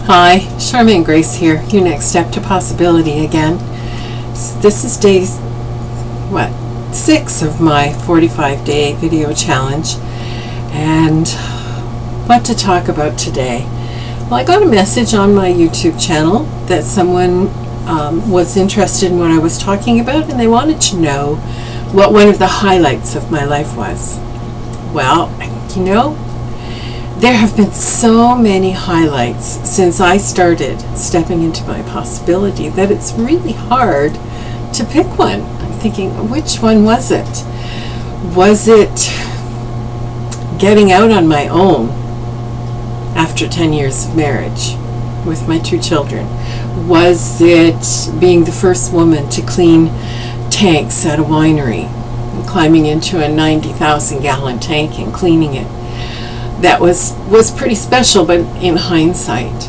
Hi, Charmaine Grace here, your next step to possibility again. This is day, 6 of my 45-day video challenge, and what to talk about today. Well, I got a message on my YouTube channel that someone was interested in what I was talking about, and they wanted to know what one of the highlights of my life was. Well, there have been so many highlights since I started stepping into my possibility that it's really hard to pick one. I'm thinking, which one was it? Was it getting out on my own after 10 years of marriage with my 2 children? Was it being the first woman to clean tanks at a winery, climbing into a 90,000 gallon tank and cleaning it? That was pretty special, but in hindsight,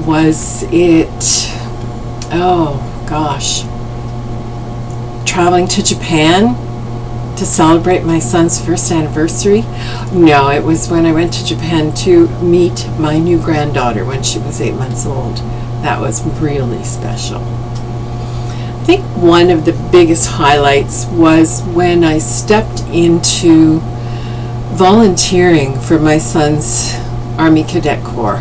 was it, traveling to Japan to celebrate my son's first anniversary? No, it was when I went to Japan to meet my new granddaughter when she was 8 months old. That was really special. I think one of the biggest highlights was when I stepped into volunteering for my son's Army Cadet Corps.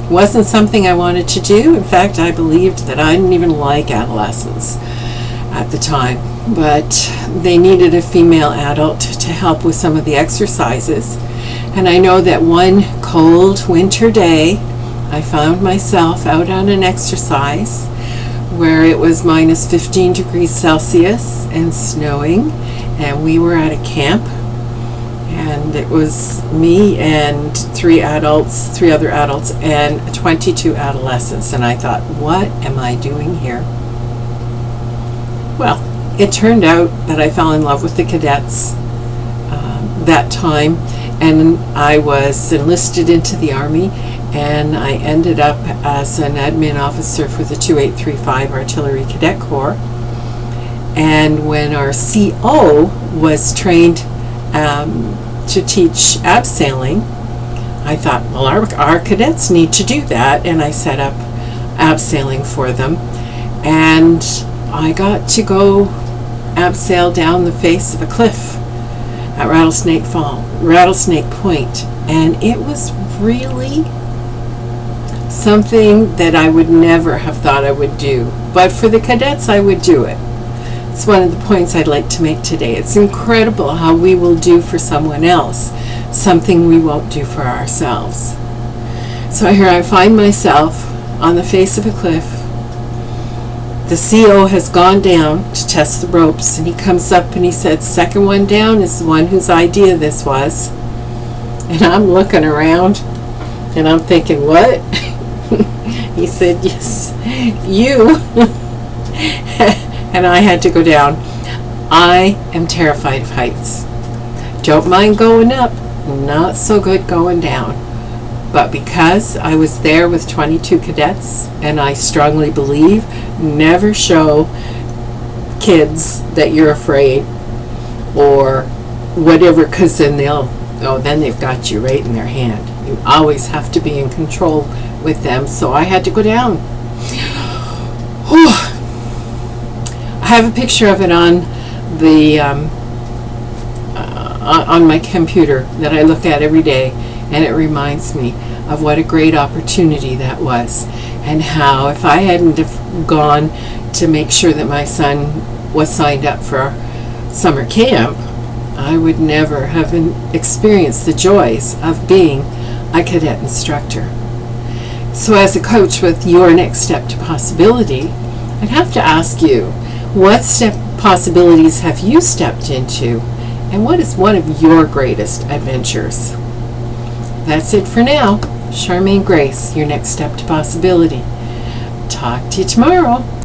Wasn't something I wanted to do. In fact, I believed that I didn't even like adolescents at the time, but they needed a female adult to help with some of the exercises. And I know that one cold winter day, I found myself out on an exercise where it was minus 15 degrees Celsius and snowing, and we were at a camp. And it was me and 3 other adults, and 22 adolescents. And I thought, what am I doing here? Well, it turned out that I fell in love with the cadets that time, and I was enlisted into the Army, and I ended up as an admin officer for the 2835 Artillery Cadet Corps. And when our CO was trained to teach abseiling, I thought, well, our cadets need to do that, and I set up abseiling for them, and I got to go abseil down the face of a cliff at Rattlesnake Point, and it was really something that I would never have thought I would do, but for the cadets I would do it. It's one of the points I'd like to make today. It's incredible how we will do for someone else something we won't do for ourselves. So here I find myself on the face of a cliff. The CO has gone down to test the ropes, and he comes up and he said, second one down is the one whose idea this was. And I'm looking around and I'm thinking, what? He said, yes, you. And I had to go down. I am terrified of heights. Don't mind going up, not so good going down. But because I was there with 22 cadets, and I strongly believe, never show kids that you're afraid or whatever, because then they've got you right in their hand. You always have to be in control with them. So I had to go down. Whew. I have a picture of it on the on my computer that I look at every day, and it reminds me of what a great opportunity that was, and how if I hadn't have gone to make sure that my son was signed up for summer camp, I would never have experienced the joys of being a cadet instructor. So as a coach with your next step to possibility, I'd have to ask you, what possibilities have you stepped into, and what is one of your greatest adventures? That's it for now. Charmaine Grace, your next step to possibility. Talk to you tomorrow.